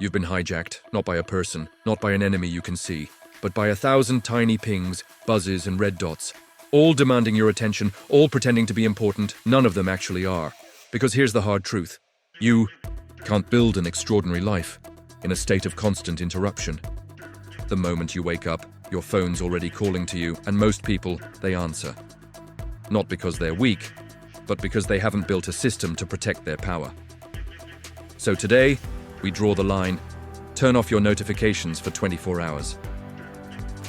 You've been hijacked, not by a person, not by an enemy you can see, but by 1,000 tiny pings, buzzes, and red dots, all demanding your attention, all pretending to be important. None of them actually are. Because here's the hard truth. You can't build an extraordinary life in a state of constant interruption. The moment you wake up, your phone's already calling to you, and most people, they answer. Not because they're weak, but because they haven't built a system to protect their power. So today, we draw the line. Turn off your notifications for 24 hours.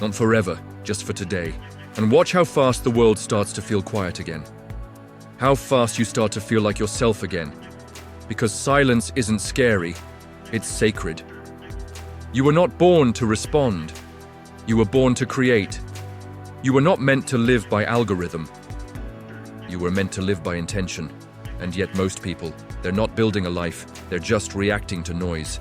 Not forever, just for today. And watch how fast the world starts to feel quiet again. How fast you start to feel like yourself again. Because silence isn't scary, it's sacred. You were not born to respond. You were born to create. You were not meant to live by algorithm. You were meant to live by intention. And yet most people, they're not building a life, they're just reacting to noise.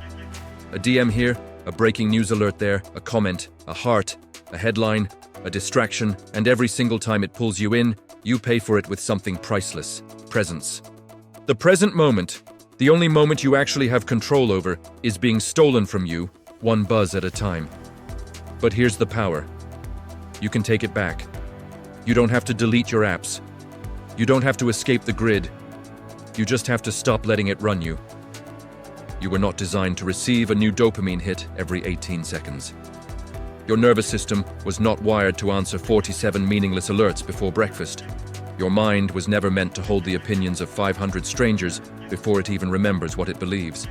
A DM here, a breaking news alert there, a comment, a heart, a headline, a distraction, and every single time it pulls you in, you pay for it with something priceless: presence. The present moment, the only moment you actually have control over, is being stolen from you, one buzz at a time. But here's the power. You can take it back. You don't have to delete your apps. You don't have to escape the grid. You just have to stop letting it run you. You were not designed to receive a new dopamine hit every 18 seconds. Your nervous system was not wired to answer 47 meaningless alerts before breakfast. Your mind was never meant to hold the opinions of 500 strangers before it even remembers what it believes.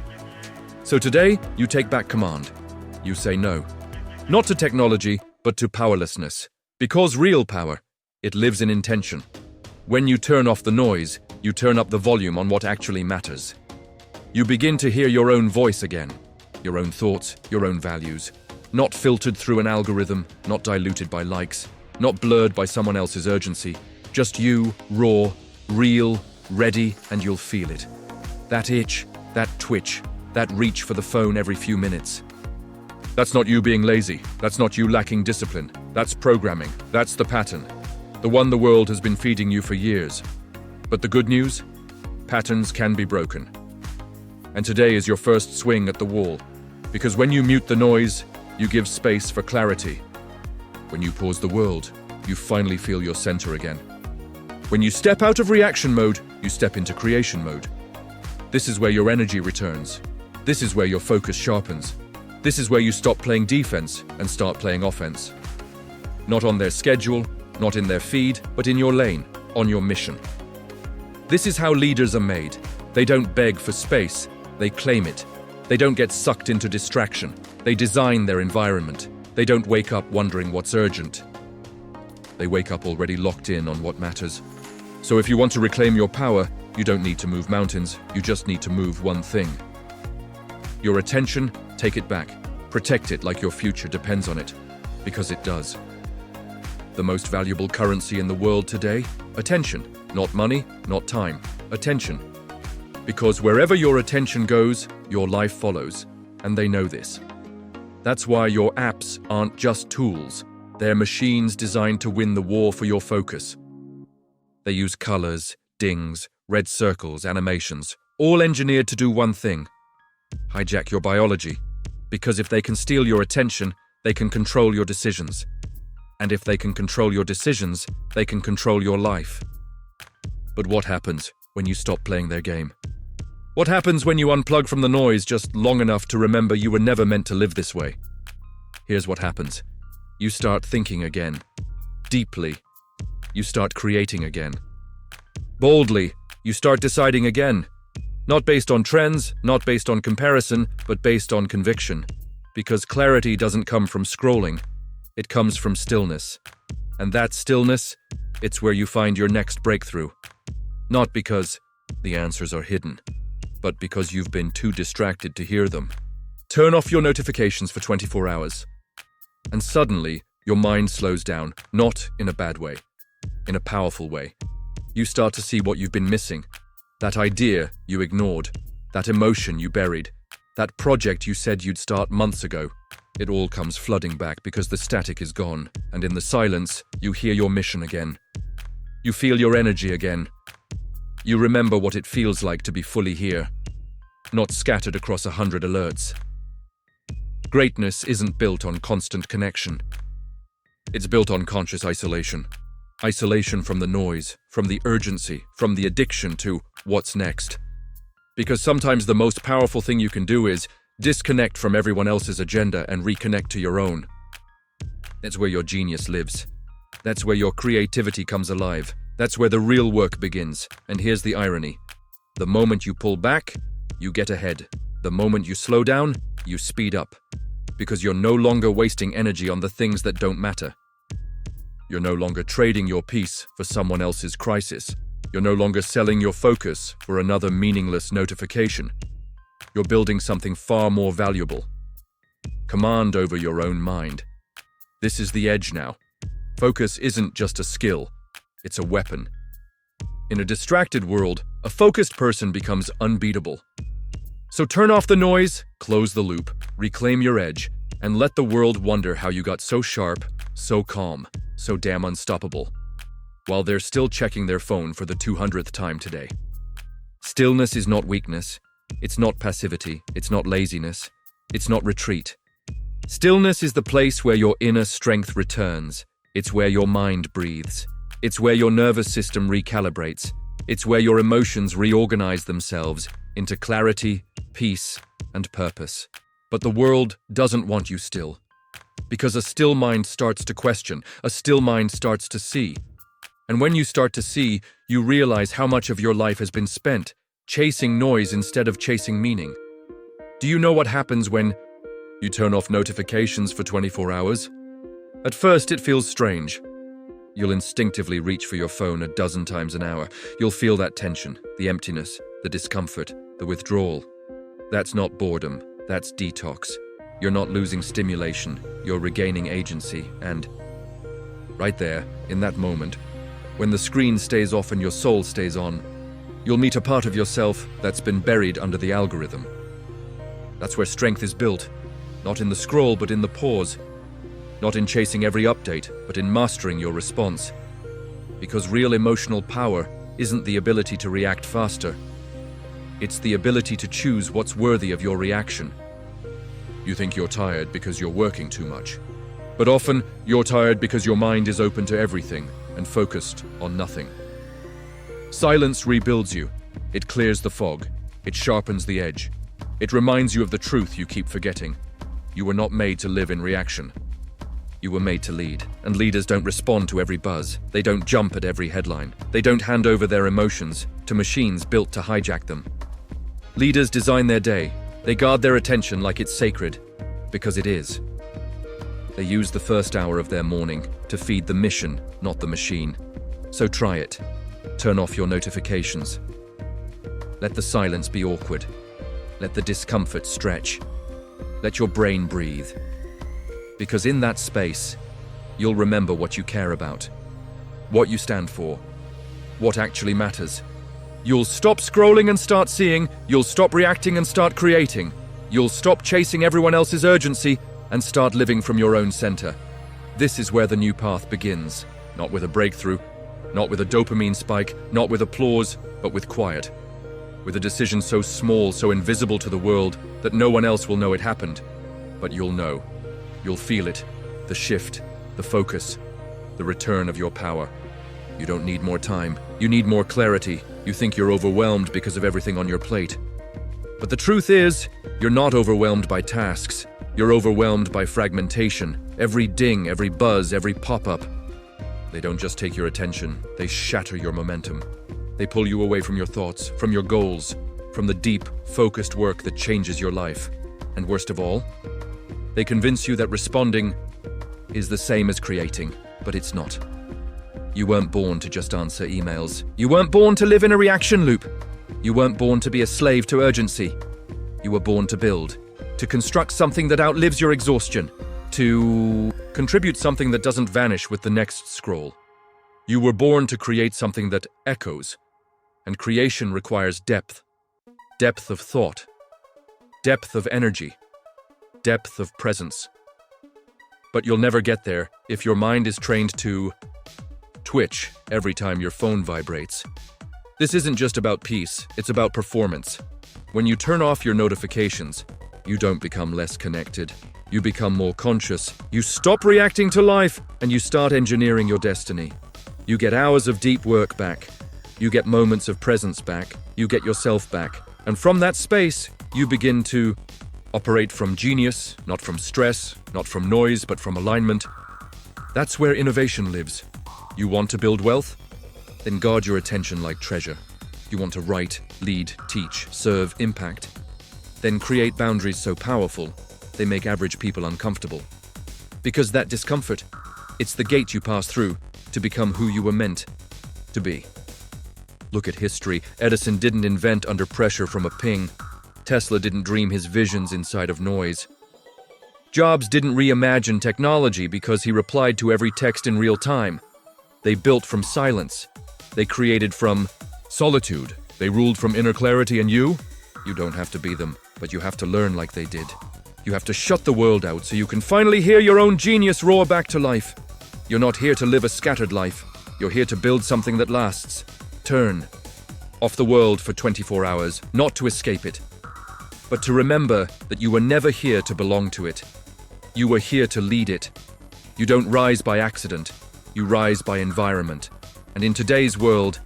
So today, you take back command. You say no. Not to technology, but to powerlessness. Because real power, it lives in intention. When you turn off the noise, you turn up the volume on what actually matters. You begin to hear your own voice again, your own thoughts, your own values, not filtered through an algorithm, not diluted by likes, not blurred by someone else's urgency, just you, raw, real, ready, and you'll feel it. That itch, that twitch, that reach for the phone every few minutes. That's not you being lazy, that's not you lacking discipline, that's programming, that's the pattern, the one the world has been feeding you for years. But the good news? Patterns can be broken. And today is your first swing at the wall. Because when you mute the noise, you give space for clarity. When you pause the world, you finally feel your center again. When you step out of reaction mode, you step into creation mode. This is where your energy returns. This is where your focus sharpens. This is where you stop playing defense and start playing offense. Not on their schedule, not in their feed, but in your lane, on your mission. This is how leaders are made. They don't beg for space, they claim it. They don't get sucked into distraction. They design their environment. They don't wake up wondering what's urgent. They wake up already locked in on what matters. So if you want to reclaim your power, you don't need to move mountains, you just need to move one thing. Your attention, take it back. Protect it like your future depends on it, because it does. The most valuable currency in the world today? Attention. Not money, not time. Attention. Because wherever your attention goes, your life follows, and they know this. That's why your apps aren't just tools. They're machines designed to win the war for your focus. They use colors, dings, red circles, animations, all engineered to do one thing: hijack your biology. Because if they can steal your attention, they can control your decisions. And if they can control your decisions, they can control your life. But what happens when you stop playing their game? What happens when you unplug from the noise just long enough to remember you were never meant to live this way? Here's what happens. You start thinking again. Deeply. You start creating again. Boldly. You start deciding again. Not based on trends, not based on comparison, but based on conviction. Because clarity doesn't come from scrolling. It comes from stillness. And that stillness, it's where you find your next breakthrough. Not because the answers are hidden, but because you've been too distracted to hear them. Turn off your notifications for 24 hours. And suddenly, your mind slows down, not in a bad way, in a powerful way. You start to see what you've been missing. That idea you ignored, that emotion you buried, that project you said you'd start months ago. It all comes flooding back because the static is gone, and in the silence, you hear your mission again. You feel your energy again. You remember what it feels like to be fully here, not scattered across 100 alerts. Greatness isn't built on constant connection. It's built on conscious isolation. Isolation from the noise, from the urgency, from the addiction to what's next. Because sometimes the most powerful thing you can do is disconnect from everyone else's agenda and reconnect to your own. That's where your genius lives. That's where your creativity comes alive. That's where the real work begins. And here's the irony. The moment you pull back, you get ahead. The moment you slow down, you speed up. Because you're no longer wasting energy on the things that don't matter. You're no longer trading your peace for someone else's crisis. You're no longer selling your focus for another meaningless notification. You're building something far more valuable. Command over your own mind. This is the edge now. Focus isn't just a skill, it's a weapon. In a distracted world, a focused person becomes unbeatable. So turn off the noise, close the loop, reclaim your edge, and let the world wonder how you got so sharp, so calm, so damn unstoppable, while they're still checking their phone for the 200th time today. Stillness is not weakness. It's not passivity. It's not laziness. It's not retreat. Stillness is the place where your inner strength returns. It's where your mind breathes. It's where your nervous system recalibrates. It's where your emotions reorganize themselves into clarity, peace, and purpose. But the world doesn't want you still. Because a still mind starts to question, a still mind starts to see. And when you start to see, you realize how much of your life has been spent chasing noise instead of chasing meaning. Do you know what happens when you turn off notifications for 24 hours? At first, it feels strange. You'll instinctively reach for your phone a dozen times an hour. You'll feel that tension, the emptiness, the discomfort, the withdrawal. That's not boredom, that's detox. You're not losing stimulation, you're regaining agency, and right there, in that moment, when the screen stays off and your soul stays on, you'll meet a part of yourself that's been buried under the algorithm. That's where strength is built, not in the scroll but in the pause, not in chasing every update, but in mastering your response. Because real emotional power isn't the ability to react faster. It's the ability to choose what's worthy of your reaction. You think you're tired because you're working too much. But often, you're tired because your mind is open to everything and focused on nothing. Silence rebuilds you. It clears the fog. It sharpens the edge. It reminds you of the truth you keep forgetting. You were not made to live in reaction. You were made to lead, and leaders don't respond to every buzz. They don't jump at every headline. They don't hand over their emotions to machines built to hijack them. Leaders design their day. They guard their attention like it's sacred, because it is. They use the first hour of their morning to feed the mission, not the machine. So try it. Turn off your notifications. Let the silence be awkward. Let the discomfort stretch. Let your brain breathe. Because in that space, you'll remember what you care about, what you stand for, what actually matters. You'll stop scrolling and start seeing. You'll stop reacting and start creating. You'll stop chasing everyone else's urgency and start living from your own center. This is where the new path begins, not with a breakthrough, not with a dopamine spike, not with applause, but with quiet. With a decision so small, so invisible to the world, that no one else will know it happened. But you'll know. You'll feel it, the shift, the focus, the return of your power. You don't need more time. You need more clarity. You think you're overwhelmed because of everything on your plate. But the truth is, you're not overwhelmed by tasks. You're overwhelmed by fragmentation. Every ding, every buzz, every pop-up. They don't just take your attention, they shatter your momentum. They pull you away from your thoughts, from your goals, from the deep, focused work that changes your life. And worst of all, they convince you that responding is the same as creating, but it's not. You weren't born to just answer emails. You weren't born to live in a reaction loop. You weren't born to be a slave to urgency. You were born to build, to construct something that outlives your exhaustion, to contribute something that doesn't vanish with the next scroll. You were born to create something that echoes, and creation requires depth. Depth of thought, depth of energy, depth of presence. But you'll never get there if your mind is trained to twitch every time your phone vibrates. This isn't just about peace, it's about performance. When you turn off your notifications, you don't become less connected. You become more conscious. You stop reacting to life, and you start engineering your destiny. You get hours of deep work back. You get moments of presence back. You get yourself back. And from that space, you begin to operate from genius, not from stress, not from noise, but from alignment. That's where innovation lives. You want to build wealth? Then guard your attention like treasure. You want to write, lead, teach, serve, impact? Then create boundaries so powerful, they make average people uncomfortable. Because that discomfort, it's the gate you pass through to become who you were meant to be. Look at history. Edison didn't invent under pressure from a ping. Tesla didn't dream his visions inside of noise. Jobs didn't reimagine technology because he replied to every text in real time. They built from silence. They created from solitude. They ruled from inner clarity, and you don't have to be them, but you have to learn like they did. You have to shut the world out so you can finally hear your own genius roar back to life. You're not here to live a scattered life. You're here to build something that lasts. Turn off the world for 24 hours, not to escape it, but to remember that you were never here to belong to it. You were here to lead it. You don't rise by accident. You rise by environment. And in today's world,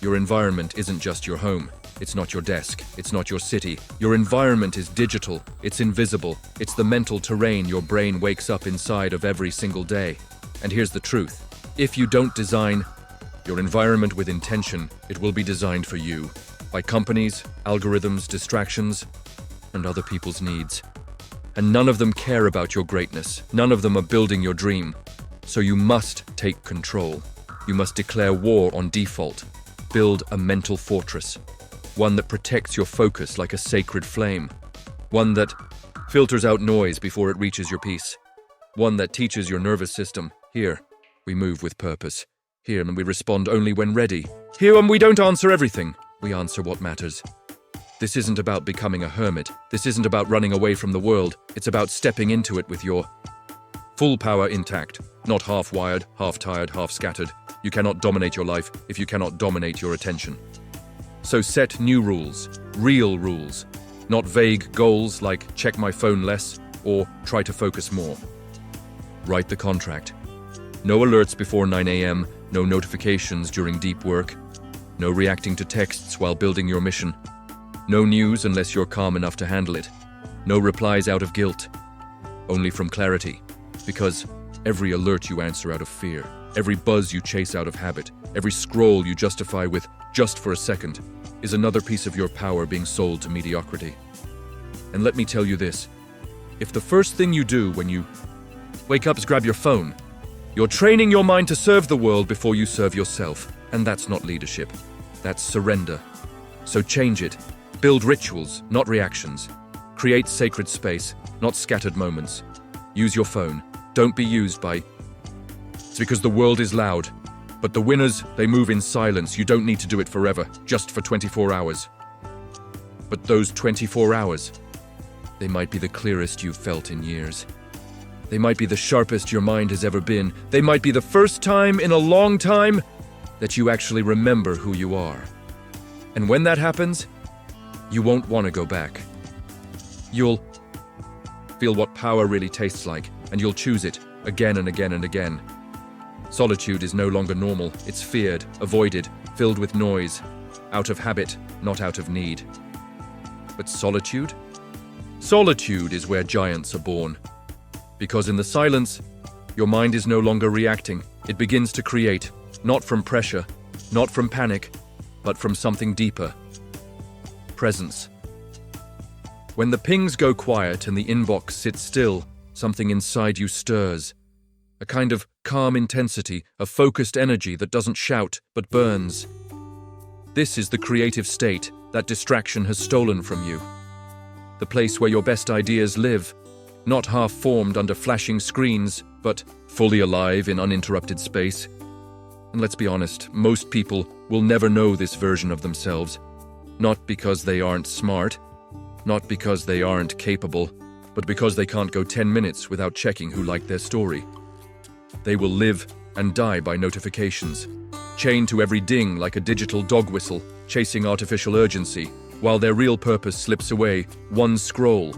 your environment isn't just your home. It's not your desk. It's not your city. Your environment is digital. It's invisible. It's the mental terrain your brain wakes up inside of every single day. And here's the truth. If you don't design your environment with intention, it will be designed for you by companies, algorithms, distractions, and other people's needs. And none of them care about your greatness. None of them are building your dream. So you must take control. You must declare war on default. Build a mental fortress. One that protects your focus like a sacred flame. One that filters out noise before it reaches your peace. One that teaches your nervous system, here, we move with purpose. Here, and we respond only when ready. Here, and we don't answer everything. We answer what matters. This isn't about becoming a hermit. This isn't about running away from the world. It's about stepping into it with your full power intact, not half-wired, half-tired, half-scattered. You cannot dominate your life if you cannot dominate your attention. So set new rules, real rules, not vague goals like check my phone less or try to focus more. Write the contract. No alerts before 9 a.m., no notifications during deep work, no reacting to texts while building your mission, no news unless you're calm enough to handle it, no replies out of guilt, only from clarity, because every alert you answer out of fear, every buzz you chase out of habit, every scroll you justify with just for a second, is another piece of your power being sold to mediocrity. And let me tell you this, if the first thing you do when you wake up is grab your phone, you're training your mind to serve the world before you serve yourself. And that's not leadership. That's surrender. So change it. Build rituals, not reactions. Create sacred space, not scattered moments. Use your phone. Don't be used by... It's because the world is loud. But the winners, they move in silence. You don't need to do it forever, just for 24 hours. But those 24 hours, they might be the clearest you've felt in years. They might be the sharpest your mind has ever been. They might be the first time in a long time that you actually remember who you are. And when that happens, you won't want to go back. You'll feel what power really tastes like, and you'll choose it again and again and again. Solitude is no longer normal. It's feared, avoided, filled with noise, out of habit, not out of need. But solitude? Solitude is where giants are born. Because in the silence, your mind is no longer reacting. It begins to create, not from pressure, not from panic, but from something deeper. Presence. When the pings go quiet and the inbox sits still, something inside you stirs. A kind of calm intensity, a focused energy that doesn't shout, but burns. This is the creative state that distraction has stolen from you. The place where your best ideas live, not half-formed under flashing screens, but fully alive in uninterrupted space. And let's be honest, most people will never know this version of themselves. Not because they aren't smart, not because they aren't capable, but because they can't go 10 minutes without checking who liked their story. They will live and die by notifications, chained to every ding like a digital dog whistle, chasing artificial urgency, while their real purpose slips away, one scroll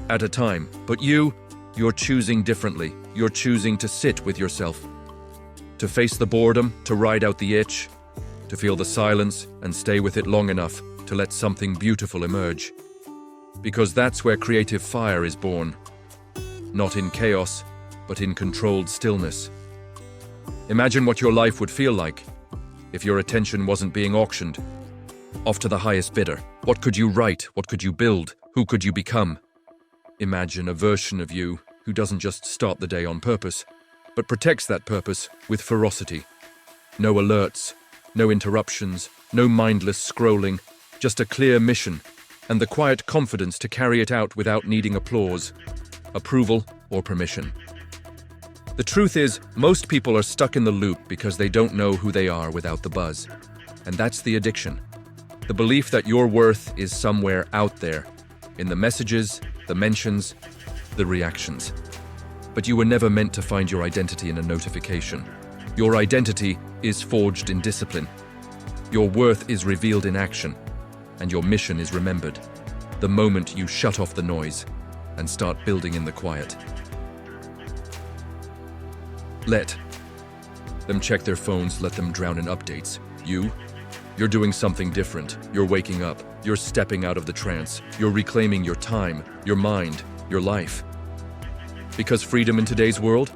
at a time. But you, You're choosing differently. You're choosing to sit with yourself, to face the boredom, to ride out the itch, to feel the silence and stay with it long enough to let something beautiful emerge. Because that's where creative fire is born. Not in chaos, but in controlled stillness. Imagine what your life would feel like if your attention wasn't being auctioned off to the highest bidder. What could you write? What could you build? Who could you become? Imagine a version of you who doesn't just start the day on purpose, but protects that purpose with ferocity. No alerts, no interruptions, no mindless scrolling, just a clear mission and the quiet confidence to carry it out without needing applause, approval, or permission. The truth is, most people are stuck in the loop because they don't know who they are without the buzz. And that's the addiction. The belief that your worth is somewhere out there, in the messages, the mentions, the reactions. But you were never meant to find your identity in a notification. Your identity is forged in discipline. Your worth is revealed in action, and your mission is remembered the moment you shut off the noise and start building in the quiet. Let them check their phones, let them drown in updates. You're doing something different. You're waking up. You're stepping out of the trance. You're reclaiming your time, your mind, your life. Because freedom in today's world,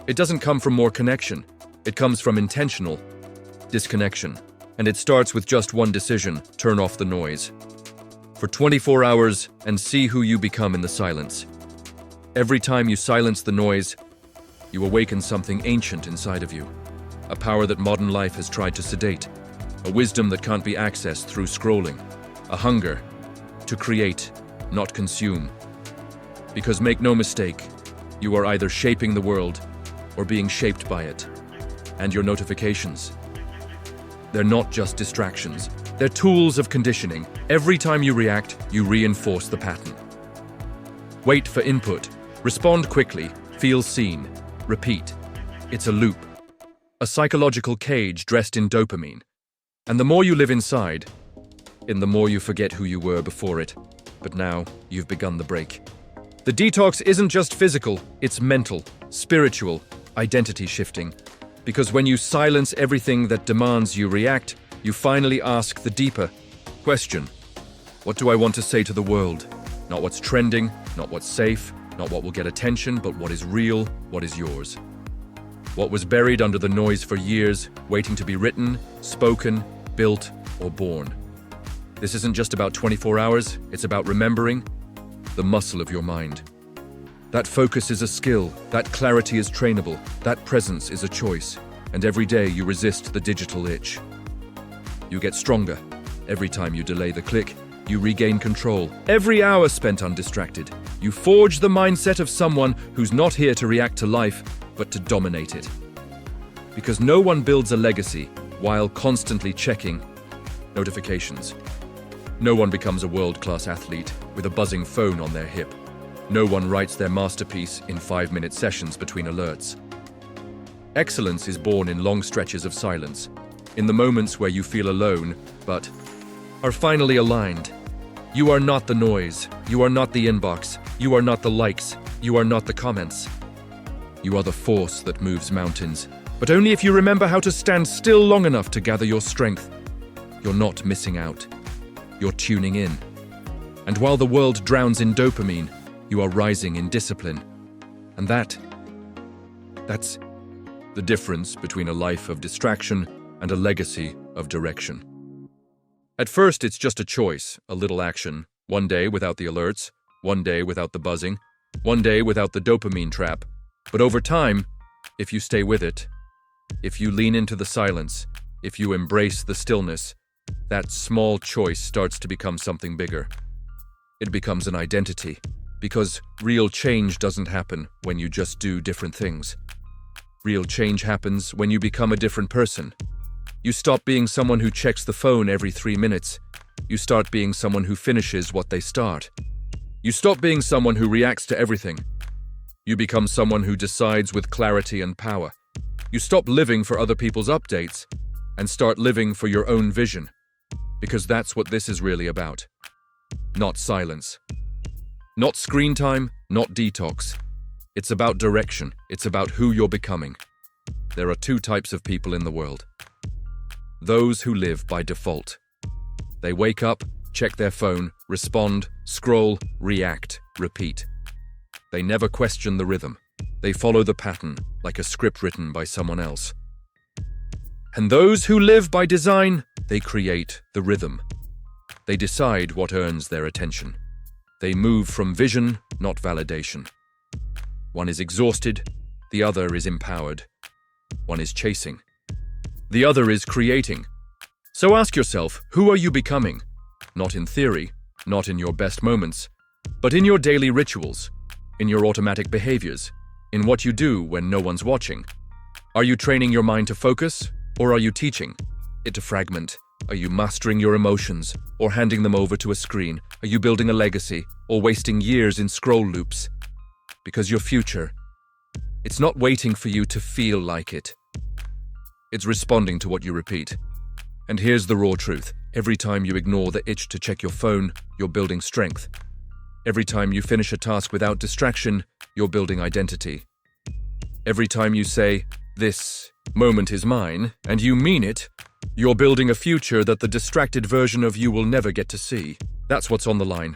it doesn't come from more connection. It comes from intentional disconnection. And it starts with just one decision: turn off the noise. For 24 hours and see who you become in the silence. Every time you silence the noise, you awaken something ancient inside of you. A power that modern life has tried to sedate. A wisdom that can't be accessed through scrolling. A hunger to create, not consume. Because make no mistake, you are either shaping the world or being shaped by it. And your notifications, they're not just distractions. They're tools of conditioning. Every time you react, you reinforce the pattern. Wait for input. Respond quickly. Feel seen. Repeat. It's a loop. A psychological cage dressed in dopamine. And the more you live inside, the more you forget who you were before it. But now, you've begun the break. The detox isn't just physical, it's mental, spiritual, identity shifting. Because when you silence everything that demands you react, you finally ask the deeper question. What do I want to say to the world? Not what's trending, not what's safe, not what will get attention, but what is real, what is yours. What was buried under the noise for years, waiting to be written, spoken, built, or born. This isn't just about 24 hours, it's about remembering the muscle of your mind. That focus is a skill, that clarity is trainable, that presence is a choice, and every day you resist the digital itch. You get stronger. Every time you delay the click, you regain control. Every hour spent undistracted, you forge the mindset of someone who's not here to react to life, but to dominate it. Because no one builds a legacy while constantly checking notifications. No one becomes a world-class athlete with a buzzing phone on their hip. No one writes their masterpiece in 5-minute sessions between alerts. Excellence is born in long stretches of silence, in the moments where you feel alone, but are finally aligned. You are not the noise. You are not the inbox. You are not the likes. You are not the comments. You are the force that moves mountains, but only if you remember how to stand still long enough to gather your strength. You're not missing out. You're tuning in. And while the world drowns in dopamine, you are rising in discipline. And that's the difference between a life of distraction and a legacy of direction. At first, it's just a choice, a little action. One day without the alerts, one day without the buzzing, one day without the dopamine trap. But over time, if you stay with it, if you lean into the silence, if you embrace the stillness, that small choice starts to become something bigger. It becomes an identity, because real change doesn't happen when you just do different things. Real change happens when you become a different person. You stop being someone who checks the phone every 3 minutes. You start being someone who finishes what they start. You stop being someone who reacts to everything. You become someone who decides with clarity and power. You stop living for other people's updates and start living for your own vision. Because that's what this is really about. Not silence. Not screen time, not detox. It's about direction. It's about who you're becoming. There are two types of people in the world. Those who live by default. They wake up, check their phone, respond, scroll, react, repeat. They never question the rhythm. They follow the pattern, like a script written by someone else. And those who live by design, they create the rhythm. They decide what earns their attention. They move from vision, not validation. One is exhausted, the other is empowered. One is chasing, the other is creating. So ask yourself, who are you becoming? Not in theory, not in your best moments, but in your daily rituals, in your automatic behaviors, in what you do when no one's watching. Are you training your mind to focus, or are you teaching it to fragment? Are you mastering your emotions, or handing them over to a screen? Are you building a legacy, or wasting years in scroll loops? Because your future, it's not waiting for you to feel like it. It's responding to what you repeat. And here's the raw truth. Every time you ignore the itch to check your phone, you're building strength. Every time you finish a task without distraction, you're building identity. Every time you say, "This moment is mine," and you mean it, you're building a future that the distracted version of you will never get to see. That's what's on the line.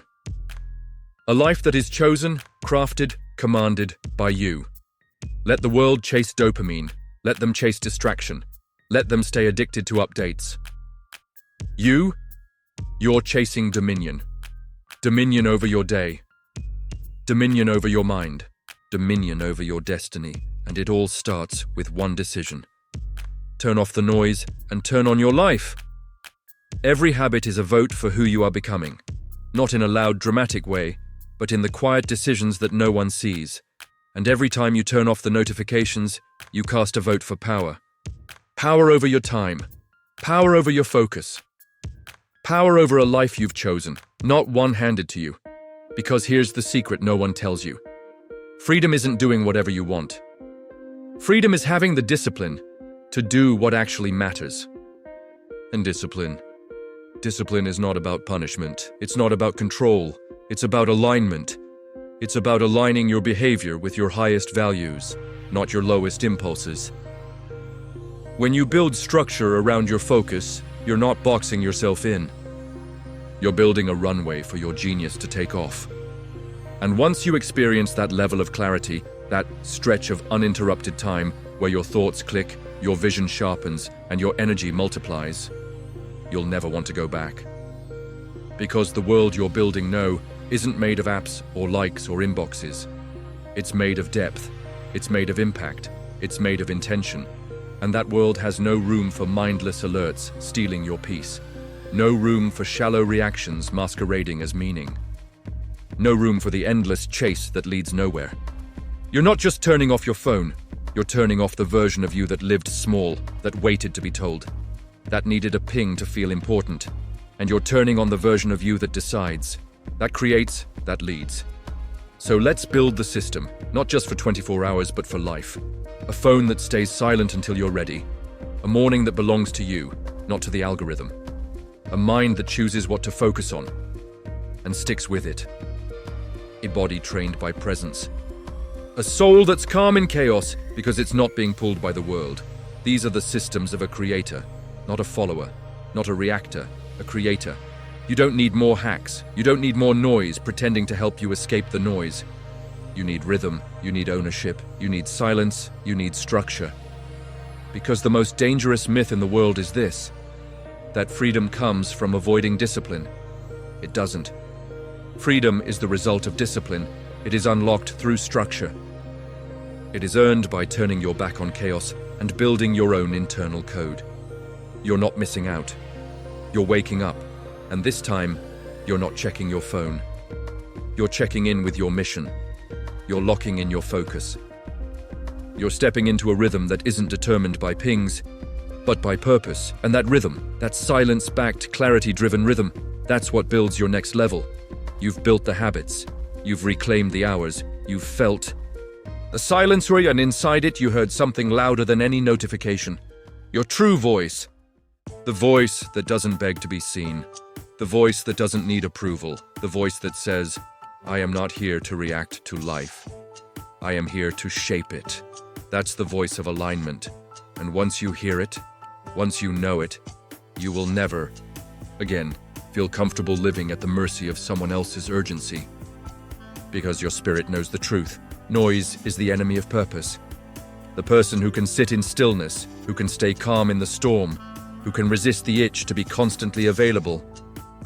A life that is chosen, crafted, commanded by you. Let the world chase dopamine. Let them chase distraction. Let them stay addicted to updates. You're chasing dominion. Dominion over your day. Dominion over your mind. Dominion over your destiny. And it all starts with one decision. Turn off the noise and turn on your life. Every habit is a vote for who you are becoming. Not in a loud, dramatic way, but in the quiet decisions that no one sees. And every time you turn off the notifications, you cast a vote for power. Power over your time. Power over your focus. Power over a life you've chosen, not one handed to you. Because here's the secret no one tells you. Freedom isn't doing whatever you want. Freedom is having the discipline to do what actually matters. And discipline is not about punishment. It's not about control. It's about alignment. It's about aligning your behavior with your highest values, not your lowest impulses. When you build structure around your focus, you're not boxing yourself in. You're building a runway for your genius to take off. And once you experience that level of clarity, that stretch of uninterrupted time where your thoughts click, your vision sharpens, and your energy multiplies, you'll never want to go back. Because the world you're building now isn't made of apps or likes or inboxes. It's made of depth. It's made of impact. It's made of intention. And that world has no room for mindless alerts stealing your peace. No room for shallow reactions masquerading as meaning. No room for the endless chase that leads nowhere. You're not just turning off your phone. You're turning off the version of you that lived small, that waited to be told, that needed a ping to feel important. And you're turning on the version of you that decides, that creates, that leads. So let's build the system, not just for 24 hours, but for life. A phone that stays silent until you're ready. A morning that belongs to you, not to the algorithm. A mind that chooses what to focus on and sticks with it. A body trained by presence. A soul that's calm in chaos because it's not being pulled by the world. These are the systems of a creator, not a follower, not a reactor, a creator. You don't need more hacks. You don't need more noise pretending to help you escape the noise. You need rhythm, you need ownership, you need silence, you need structure. Because the most dangerous myth in the world is this, that freedom comes from avoiding discipline. It doesn't. Freedom is the result of discipline. It is unlocked through structure. It is earned by turning your back on chaos and building your own internal code. You're not missing out. You're waking up, and this time, you're not checking your phone. You're checking in with your mission. You're locking in your focus. You're stepping into a rhythm that isn't determined by pings, but by purpose. And that rhythm, that silence-backed, clarity-driven rhythm, that's what builds your next level. You've built the habits. You've reclaimed the hours. You've felt the silence, and inside it you heard something louder than any notification. Your true voice. The voice that doesn't beg to be seen. The voice that doesn't need approval. The voice that says, I am not here to react to life. I am here to shape it. That's the voice of alignment. And once you hear it, once you know it, you will never, again, feel comfortable living at the mercy of someone else's urgency. Because your spirit knows the truth. Noise is the enemy of purpose. The person who can sit in stillness, who can stay calm in the storm, who can resist the itch to be constantly available,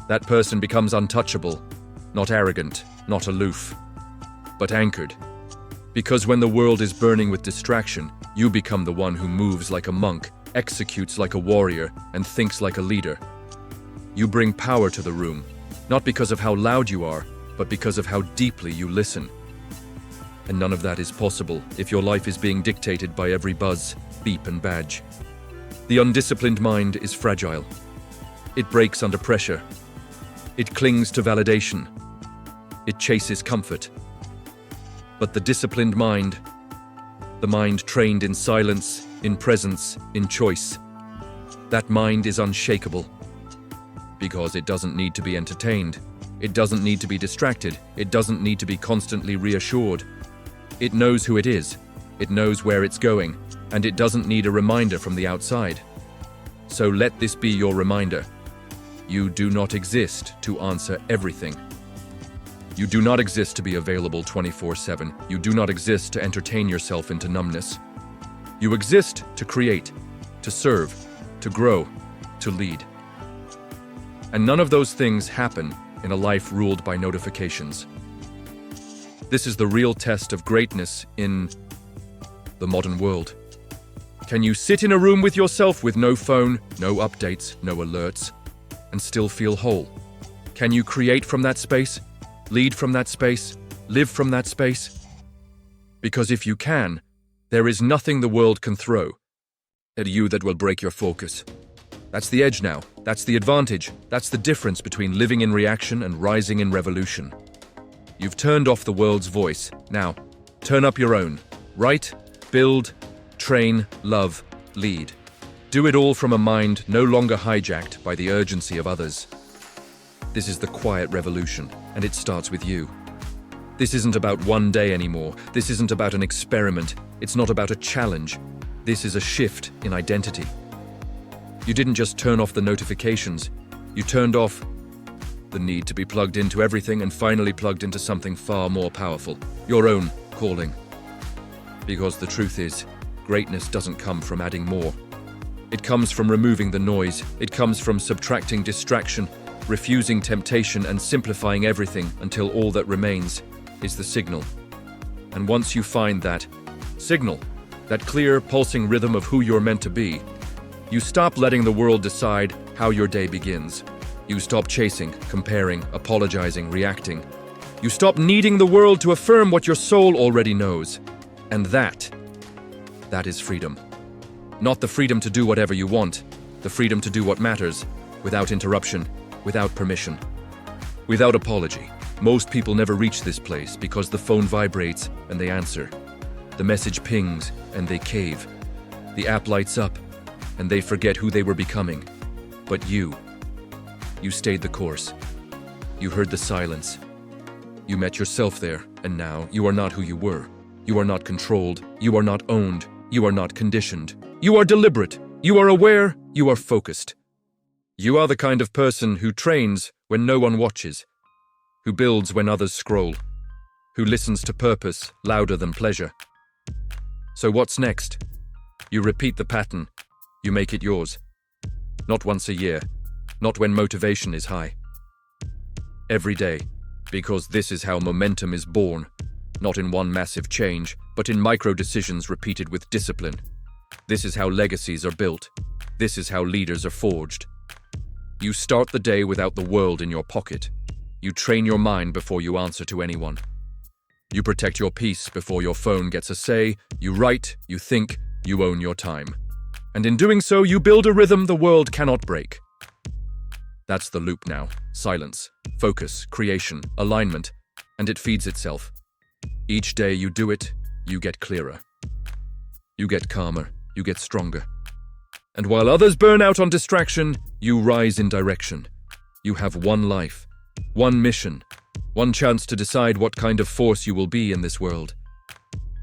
that person becomes untouchable, not arrogant, not aloof, but anchored. Because when the world is burning with distraction, you become the one who moves like a monk, executes like a warrior, and thinks like a leader. You bring power to the room, not because of how loud you are, but because of how deeply you listen. And none of that is possible if your life is being dictated by every buzz, beep, and badge. The undisciplined mind is fragile. It breaks under pressure. It clings to validation. It chases comfort. But the disciplined mind, the mind trained in silence, in presence, in choice, that mind is unshakable. Because it doesn't need to be entertained. It doesn't need to be distracted. It doesn't need to be constantly reassured. It knows who it is. It knows where it's going. And it doesn't need a reminder from the outside. So let this be your reminder. You do not exist to answer everything. You do not exist to be available 24/7. You do not exist to entertain yourself into numbness. You exist to create, to serve, to grow, to lead. And none of those things happen in a life ruled by notifications. This is the real test of greatness in the modern world. Can you sit in a room with yourself with no phone, no updates, no alerts, and still feel whole? Can you create from that space, lead from that space, live from that space? Because if you can, there is nothing the world can throw at you that will break your focus. That's the edge now. That's the advantage. That's the difference between living in reaction and rising in revolution. You've turned off the world's voice. Now, turn up your own. Write, build, train, love, lead. Do it all from a mind no longer hijacked by the urgency of others. This is the quiet revolution, and it starts with you. This isn't about one day anymore. This isn't about an experiment. It's not about a challenge. This is a shift in identity. You didn't just turn off the notifications. You turned off the need to be plugged into everything and finally plugged into something far more powerful, your own calling. Because the truth is, greatness doesn't come from adding more. It comes from removing the noise. It comes from subtracting distraction, refusing temptation, and simplifying everything until all that remains is the signal. And once you find that signal, that clear, pulsing rhythm of who you're meant to be, you stop letting the world decide how your day begins. You stop chasing, comparing, apologizing, reacting. You stop needing the world to affirm what your soul already knows. And that is freedom. Not the freedom to do whatever you want, the freedom to do what matters, without interruption, without permission, without apology. Most people never reach this place because the phone vibrates and they answer. The message pings and they cave. The app lights up and they forget who they were becoming. But you stayed the course. You heard the silence. You met yourself there, and now you are not who you were. You are not controlled. You are not owned. You are not conditioned. You are deliberate. You are aware. You are focused. You are the kind of person who trains when no one watches, who builds when others scroll, who listens to purpose louder than pleasure. So what's next? You repeat the pattern. You make it yours. Not once a year. Not when motivation is high. Every day. Because this is how momentum is born. Not in one massive change, but in micro decisions repeated with discipline. This is how legacies are built. This is how leaders are forged. You start the day without the world in your pocket. You train your mind before you answer to anyone. You protect your peace before your phone gets a say. You write, you think, you own your time. And in doing so, you build a rhythm the world cannot break. That's the loop now. Silence, focus, creation, alignment, and it feeds itself. Each day you do it, you get clearer. You get calmer, you get stronger. And while others burn out on distraction, you rise in direction. You have one life, one mission, one chance to decide what kind of force you will be in this world.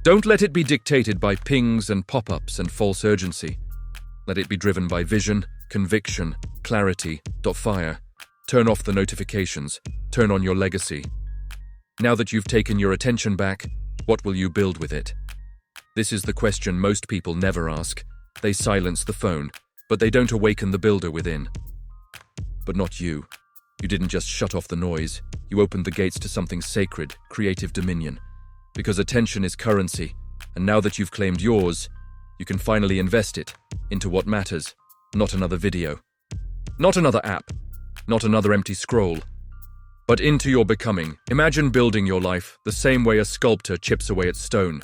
Don't let it be dictated by pings and pop-ups and false urgency. Let it be driven by vision, conviction, clarity. Fire. Turn off the notifications. Turn on your legacy. Now that you've taken your attention back, what will you build with it? This is the question most people never ask. They silence the phone, but they don't awaken the builder within. But not you. You didn't just shut off the noise. You opened the gates to something sacred, creative dominion. Because attention is currency, and now that you've claimed yours, you can finally invest it into what matters, not another video, not another app, not another empty scroll, but into your becoming. Imagine building your life the same way a sculptor chips away at stone.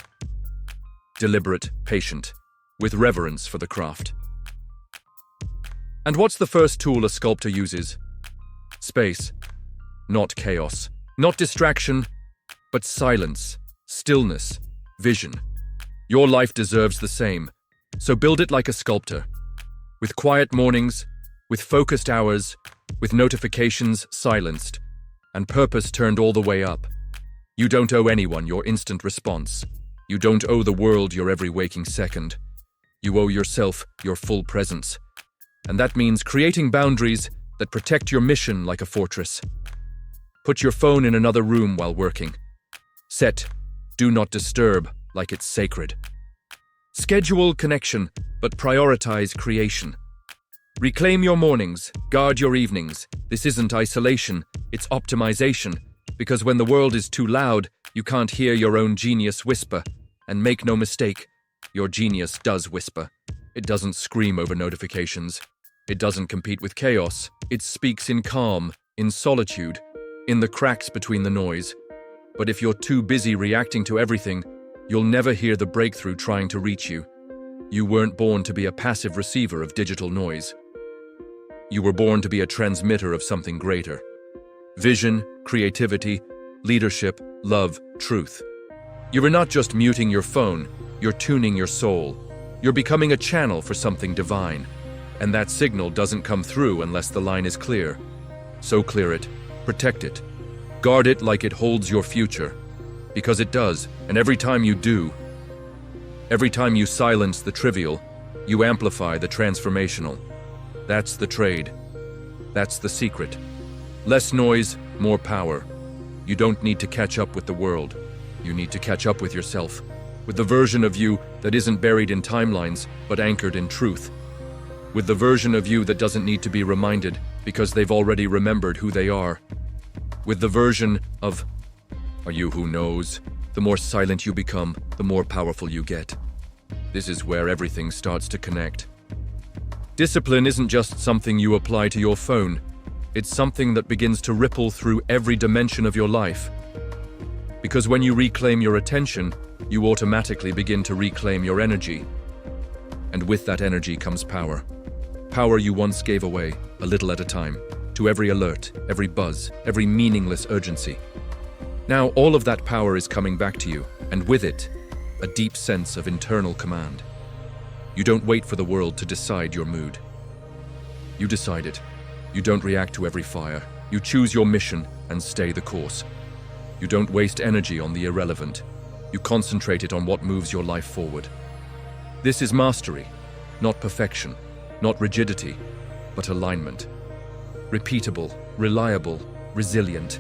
Deliberate, patient, with reverence for the craft. And what's the first tool a sculptor uses? Space. Not chaos. Not distraction, but silence, stillness, vision. Your life deserves the same, so build it like a sculptor. With quiet mornings, with focused hours, with notifications silenced, and purpose turned all the way up. You don't owe anyone your instant response. You don't owe the world your every waking second. You owe yourself your full presence. And that means creating boundaries that protect your mission like a fortress. Put your phone in another room while working. Set "Do Not Disturb" like it's sacred. Schedule connection, but prioritize creation. Reclaim your mornings, guard your evenings. This isn't isolation, it's optimization. Because when the world is too loud, you can't hear your own genius whisper. And make no mistake, your genius does whisper. It doesn't scream over notifications. It doesn't compete with chaos. It speaks in calm, in solitude, in the cracks between the noise. But if you're too busy reacting to everything, you'll never hear the breakthrough trying to reach you. You weren't born to be a passive receiver of digital noise. You were born to be a transmitter of something greater. Vision, creativity, leadership, love, truth. You are not just muting your phone, you're tuning your soul. You're becoming a channel for something divine. And that signal doesn't come through unless the line is clear. So clear it, protect it. Guard it like it holds your future. Because it does, and every time you do, every time you silence the trivial, you amplify the transformational. That's the trade. That's the secret. Less noise, more power. You don't need to catch up with the world. You need to catch up with yourself, with the version of you that isn't buried in timelines, but anchored in truth. With the version of you that doesn't need to be reminded because they've already remembered who they are. With the version of you who knows. The more silent you become, the more powerful you get. This is where everything starts to connect. Discipline isn't just something you apply to your phone. It's something that begins to ripple through every dimension of your life. Because when you reclaim your attention, you automatically begin to reclaim your energy. And with that energy comes power. Power you once gave away, a little at a time, to every alert, every buzz, every meaningless urgency. Now all of that power is coming back to you, and with it, a deep sense of internal command. You don't wait for the world to decide your mood. You decide it. You don't react to every fire. You choose your mission and stay the course. You don't waste energy on the irrelevant. You concentrate it on what moves your life forward. This is mastery, not perfection, not rigidity, but alignment. Repeatable, reliable, resilient.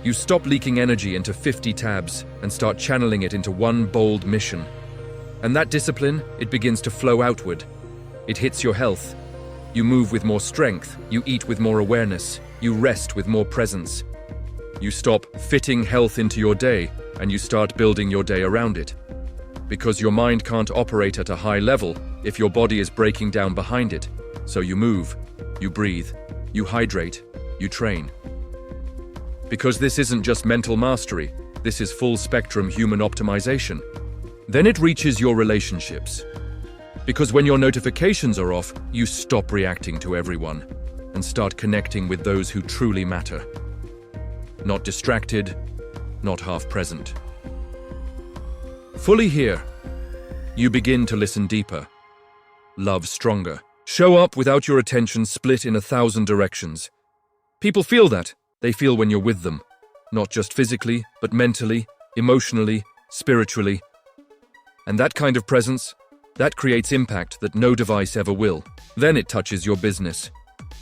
You stop leaking energy into 50 tabs and start channeling it into one bold mission. And that discipline, it begins to flow outward. It hits your health. You move with more strength. You eat with more awareness. You rest with more presence. You stop fitting health into your day and you start building your day around it. Because your mind can't operate at a high level if your body is breaking down behind it. So you move, you breathe, you hydrate, you train. Because this isn't just mental mastery, this is full-spectrum human optimization. Then it reaches your relationships. Because when your notifications are off, you stop reacting to everyone and start connecting with those who truly matter. Not distracted, not half-present. Fully here, you begin to listen deeper, love stronger, show up without your attention split in 1,000 directions. People feel that. They feel when you're with them, not just physically, but mentally, emotionally, spiritually. And that kind of presence, that creates impact that no device ever will. Then it touches your business.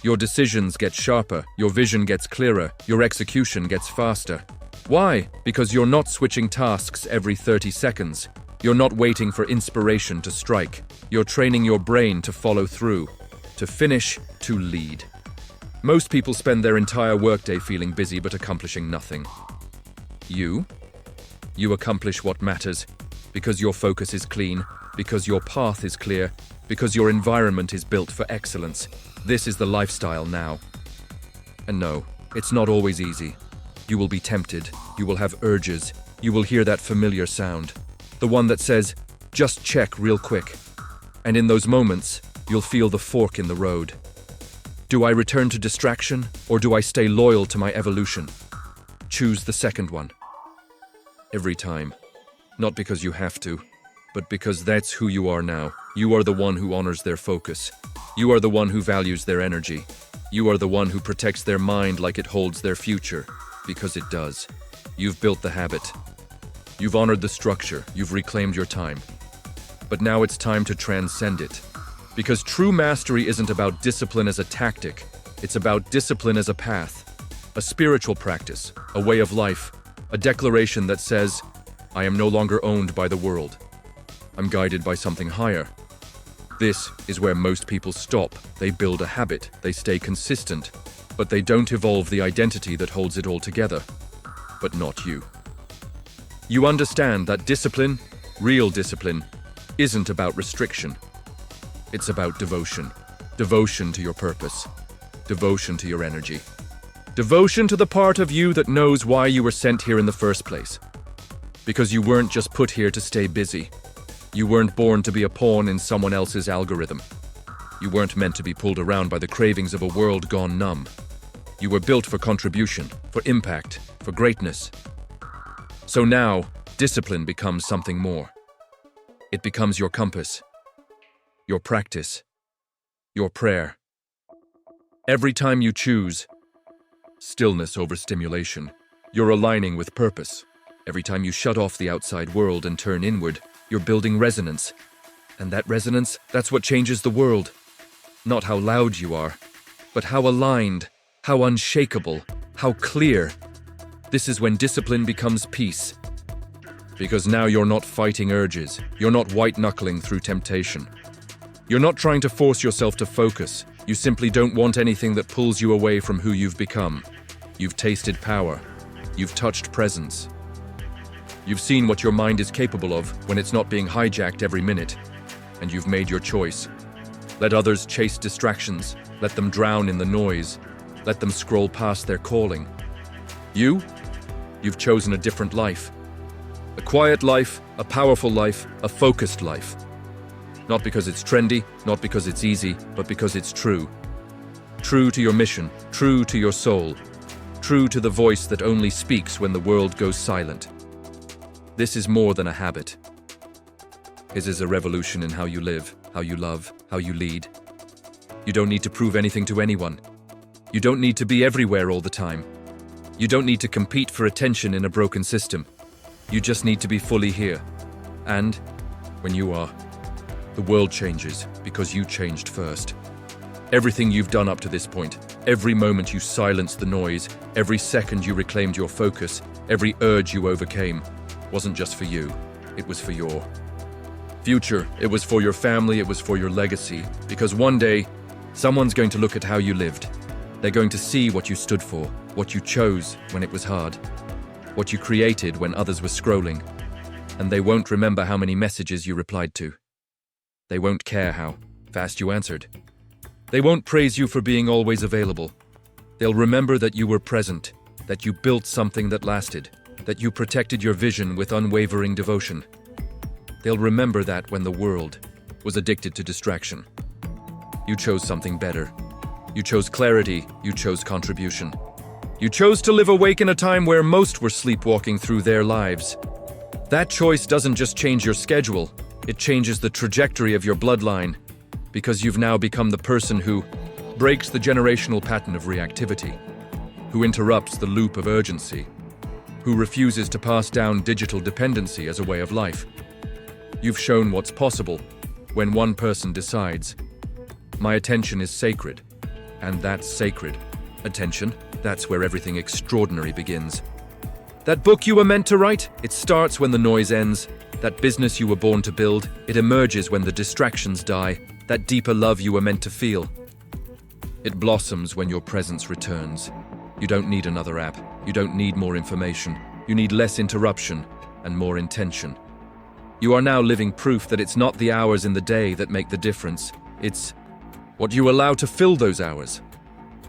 Your decisions get sharper, your vision gets clearer, your execution gets faster. Why? Because you're not switching tasks every 30 seconds. You're not waiting for inspiration to strike. You're training your brain to follow through, to finish, to lead. Most people spend their entire workday feeling busy but accomplishing nothing. You accomplish what matters, because your focus is clean, because your path is clear, because your environment is built for excellence. This is the lifestyle now. And no, it's not always easy. You will be tempted, you will have urges, you will hear that familiar sound, the one that says, just check real quick. And in those moments, you'll feel the fork in the road. Do I return to distraction, or do I stay loyal to my evolution? Choose the second one. Every time. Not because you have to, but because that's who you are now. You are the one who honors their focus. You are the one who values their energy. You are the one who protects their mind like it holds their future, because it does. You've built the habit. You've honored the structure. You've reclaimed your time. But now it's time to transcend it. Because true mastery isn't about discipline as a tactic. It's about discipline as a path, a spiritual practice, a way of life, a declaration that says, I am no longer owned by the world. I'm guided by something higher. This is where most people stop. They build a habit, they stay consistent, but they don't evolve the identity that holds it all together. But not you. You understand that discipline, real discipline, isn't about restriction. It's about devotion. Devotion to your purpose. Devotion to your energy. Devotion to the part of you that knows why you were sent here in the first place. Because you weren't just put here to stay busy. You weren't born to be a pawn in someone else's algorithm. You weren't meant to be pulled around by the cravings of a world gone numb. You were built for contribution, for impact, for greatness. So now, discipline becomes something more. It becomes your compass, your practice, your prayer. Every time you choose stillness over stimulation, you're aligning with purpose. Every time you shut off the outside world and turn inward, you're building resonance. And that resonance, that's what changes the world. Not how loud you are, but how aligned, how unshakable, how clear. This is when discipline becomes peace. Because now you're not fighting urges. You're not white-knuckling through temptation. You're not trying to force yourself to focus. You simply don't want anything that pulls you away from who you've become. You've tasted power. You've touched presence. You've seen what your mind is capable of when it's not being hijacked every minute. And you've made your choice. Let others chase distractions. Let them drown in the noise. Let them scroll past their calling. You've chosen a different life. A quiet life, a powerful life, a focused life. Not because it's trendy, not because it's easy, but because it's true. True to your mission, true to your soul, true to the voice that only speaks when the world goes silent. This is more than a habit. This is a revolution in how you live, how you love, how you lead. You don't need to prove anything to anyone. You don't need to be everywhere all the time. You don't need to compete for attention in a broken system. You just need to be fully here. And when you are, the world changes because you changed first. Everything you've done up to this point, every moment you silenced the noise, every second you reclaimed your focus, every urge you overcame, wasn't just for you, it was for your future, it was for your family, it was for your legacy. Because one day, someone's going to look at how you lived. They're going to see what you stood for, what you chose when it was hard, what you created when others were scrolling. And they won't remember how many messages you replied to. They won't care how fast you answered. They won't praise you for being always available. They'll remember that you were present, that you built something that lasted, that you protected your vision with unwavering devotion. They'll remember that when the world was addicted to distraction. You chose something better. You chose clarity, you chose contribution. You chose to live awake in a time where most were sleepwalking through their lives. That choice doesn't just change your schedule, it changes the trajectory of your bloodline, because you've now become the person who breaks the generational pattern of reactivity, who interrupts the loop of urgency, who refuses to pass down digital dependency as a way of life. You've shown what's possible when one person decides, my attention is sacred, and that's sacred. Attention, that's where everything extraordinary begins. That book you were meant to write, it starts when the noise ends. That business you were born to build, it emerges when the distractions die. That deeper love you were meant to feel, it blossoms when your presence returns. You don't need another app. You don't need more information. You need less interruption and more intention. You are now living proof that it's not the hours in the day that make the difference. It's what you allow to fill those hours.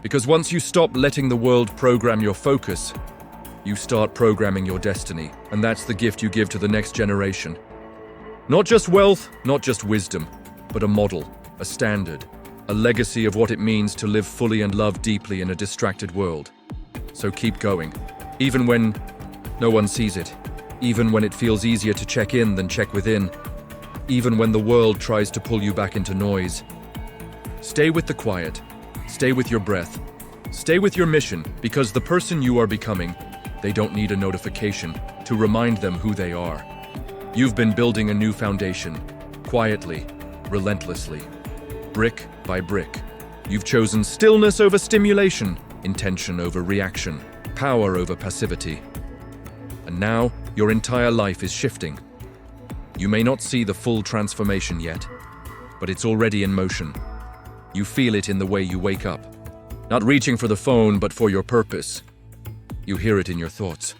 Because once you stop letting the world program your focus, you start programming your destiny, and that's the gift you give to the next generation. Not just wealth, not just wisdom, but a model, a standard, a legacy of what it means to live fully and love deeply in a distracted world. So keep going, even when no one sees it, even when it feels easier to check in than check within, even when the world tries to pull you back into noise. Stay with the quiet, stay with your breath, stay with your mission, because the person you are becoming, they don't need a notification to remind them who they are. You've been building a new foundation, quietly, relentlessly, brick by brick. You've chosen stillness over stimulation, intention over reaction, power over passivity. And now, your entire life is shifting. You may not see the full transformation yet, but it's already in motion. You feel it in the way you wake up, not reaching for the phone, but for your purpose. You hear it in your thoughts.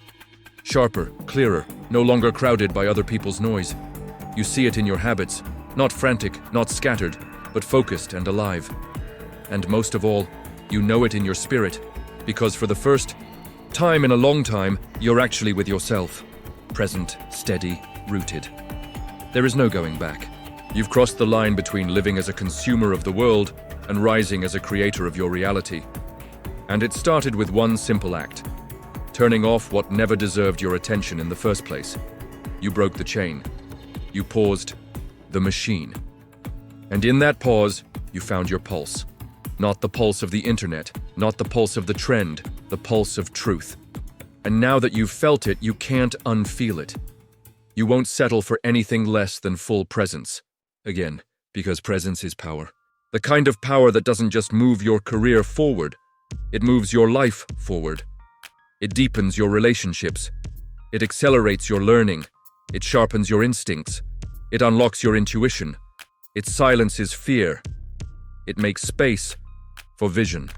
Sharper, clearer, no longer crowded by other people's noise. You see it in your habits, not frantic, not scattered, but focused and alive. And most of all, you know it in your spirit, because for the first time in a long time, you're actually with yourself. Present, steady, rooted. There is no going back. You've crossed the line between living as a consumer of the world and rising as a creator of your reality. And it started with one simple act: turning off what never deserved your attention in the first place. You broke the chain. You paused the machine. And in that pause, you found your pulse. Not the pulse of the internet, not the pulse of the trend, the pulse of truth. And now that you've felt it, you can't unfeel it. You won't settle for anything less than full presence. Again, because presence is power. The kind of power that doesn't just move your career forward, it moves your life forward. It deepens your relationships. It accelerates your learning. It sharpens your instincts. It unlocks your intuition. It silences fear. It makes space for vision.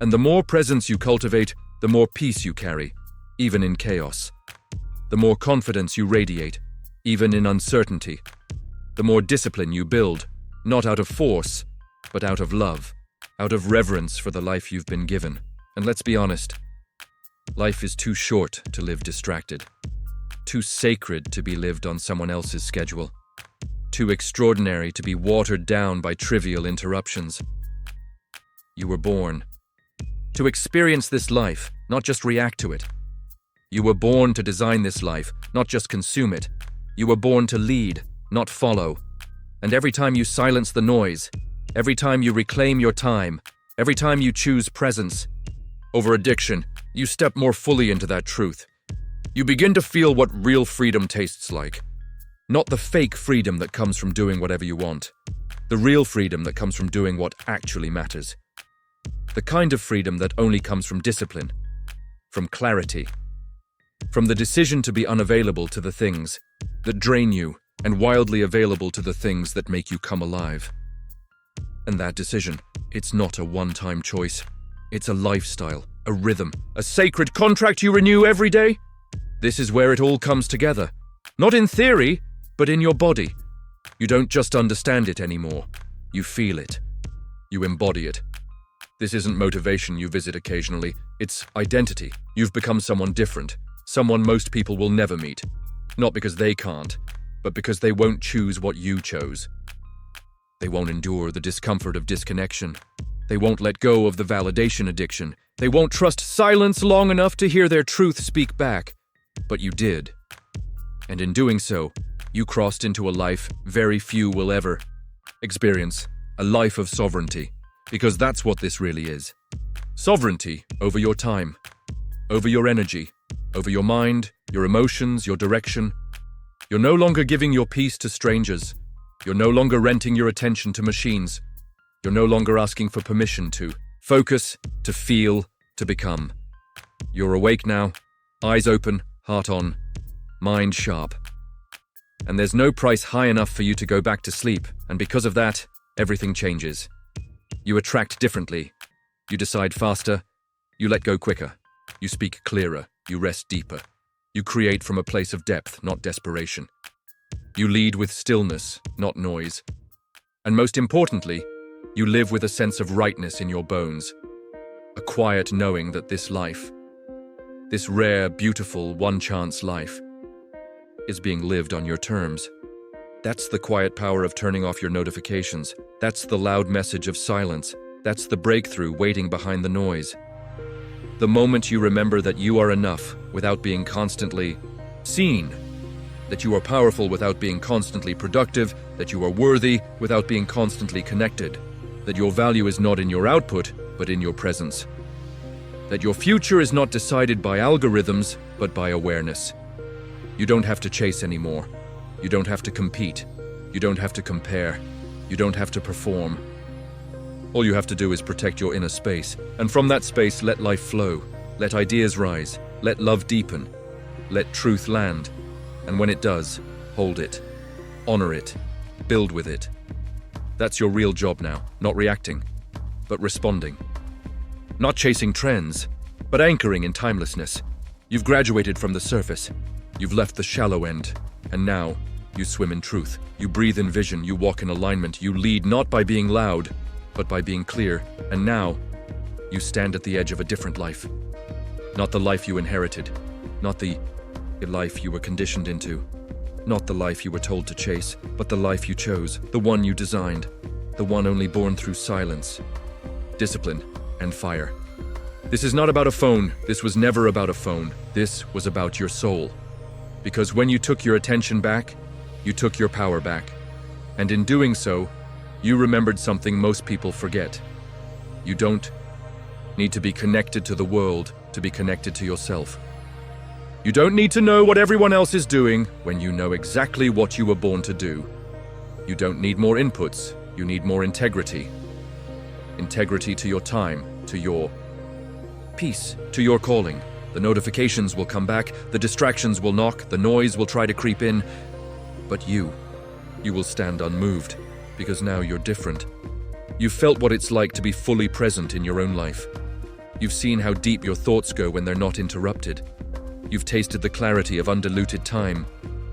And the more presence you cultivate, the more peace you carry, even in chaos. The more confidence you radiate, even in uncertainty. The more discipline you build, not out of force, but out of love, out of reverence for the life you've been given. And let's be honest, life is too short to live distracted, too sacred to be lived on someone else's schedule, too extraordinary to be watered down by trivial interruptions. You were born to experience this life, not just react to it. You were born to design this life, not just consume it. You were born to lead, not follow. And every time you silence the noise, every time you reclaim your time, every time you choose presence over addiction, you step more fully into that truth. You begin to feel what real freedom tastes like. Not the fake freedom that comes from doing whatever you want. The real freedom that comes from doing what actually matters. The kind of freedom that only comes from discipline, from clarity, from the decision to be unavailable to the things that drain you and wildly available to the things that make you come alive. And that decision, it's not a one-time choice. It's a lifestyle, a rhythm, a sacred contract you renew every day. This is where it all comes together. Not in theory, but in your body. You don't just understand it anymore. You feel it. You embody it. This isn't motivation you visit occasionally. It's identity. You've become someone different. Someone most people will never meet. Not because they can't, but because they won't choose what you chose. They won't endure the discomfort of disconnection. They won't let go of the validation addiction. They won't trust silence long enough to hear their truth speak back. But you did. And in doing so, you crossed into a life very few will ever experience, a life of sovereignty, because that's what this really is. Sovereignty over your time, over your energy, over your mind, your emotions, your direction. You're no longer giving your peace to strangers. You're no longer renting your attention to machines. You're no longer asking for permission to focus, to feel, to become. You're awake now, eyes open, heart on, mind sharp. And there's no price high enough for you to go back to sleep, and because of that, everything changes. You attract differently. You decide faster. You let go quicker. You speak clearer. You rest deeper. You create from a place of depth, not desperation. You lead with stillness, not noise. And most importantly, you live with a sense of rightness in your bones. A quiet knowing that this life, this rare, beautiful, one-chance life, is being lived on your terms. That's the quiet power of turning off your notifications. That's the loud message of silence. That's the breakthrough waiting behind the noise. The moment you remember that you are enough without being constantly seen, that you are powerful without being constantly productive, that you are worthy without being constantly connected, that your value is not in your output, but in your presence, that your future is not decided by algorithms, but by awareness. You don't have to chase anymore. You don't have to compete. You don't have to compare. You don't have to perform. All you have to do is protect your inner space, and from that space let life flow, let ideas rise, let love deepen, let truth land, and when it does, hold it, honor it, build with it. That's your real job now, not reacting, but responding. Not chasing trends, but anchoring in timelessness. You've graduated from the surface, you've left the shallow end, and now you swim in truth. You breathe in vision, you walk in alignment, you lead not by being loud, but by being clear, and now you stand at the edge of a different life. Not the life you inherited, not the life you were conditioned into, not the life you were told to chase, but the life you chose, the one you designed, the one only born through silence, discipline, and fire. This is not about a phone. This was never about a phone. This was about your soul. Because when you took your attention back, you took your power back. And in doing so, you remembered something most people forget. You don't need to be connected to the world to be connected to yourself. You don't need to know what everyone else is doing when you know exactly what you were born to do. You don't need more inputs. You need more integrity. Integrity to your time, to your peace, to your calling. The notifications will come back, the distractions will knock, the noise will try to creep in, but you will stand unmoved, because now you're different. You've felt what it's like to be fully present in your own life. You've seen how deep your thoughts go when they're not interrupted. You've tasted the clarity of undiluted time,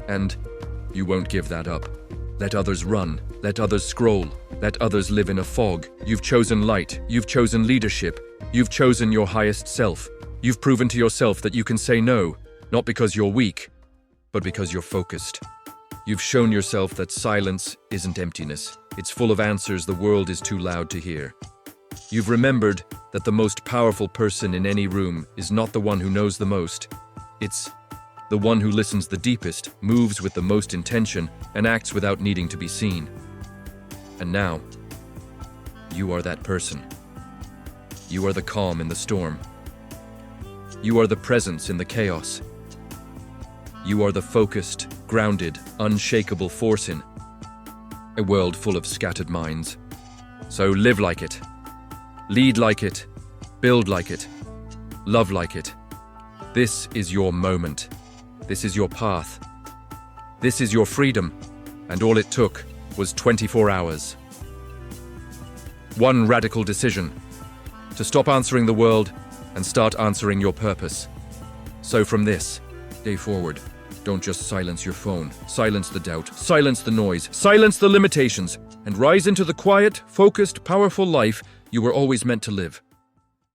and you won't give that up. Let others run, let others scroll, let others live in a fog. You've chosen light, you've chosen leadership, you've chosen your highest self. You've proven to yourself that you can say no, not because you're weak, but because you're focused. You've shown yourself that silence isn't emptiness. It's full of answers the world is too loud to hear. You've remembered that the most powerful person in any room is not the one who knows the most. It's the one who listens the deepest, moves with the most intention, and acts without needing to be seen. And now, you are that person. You are the calm in the storm. You are the presence in the chaos. You are the focused, grounded, unshakable force in a world full of scattered minds. So live like it. Lead like it. Build like it. Love like it. This is your moment. This is your path. This is your freedom. And all it took was 24 hours. One radical decision: to stop answering the world and start answering your purpose. So from this day forward, don't just silence your phone. Silence the doubt. Silence the noise. Silence the limitations. And rise into the quiet, focused, powerful life you were always meant to live.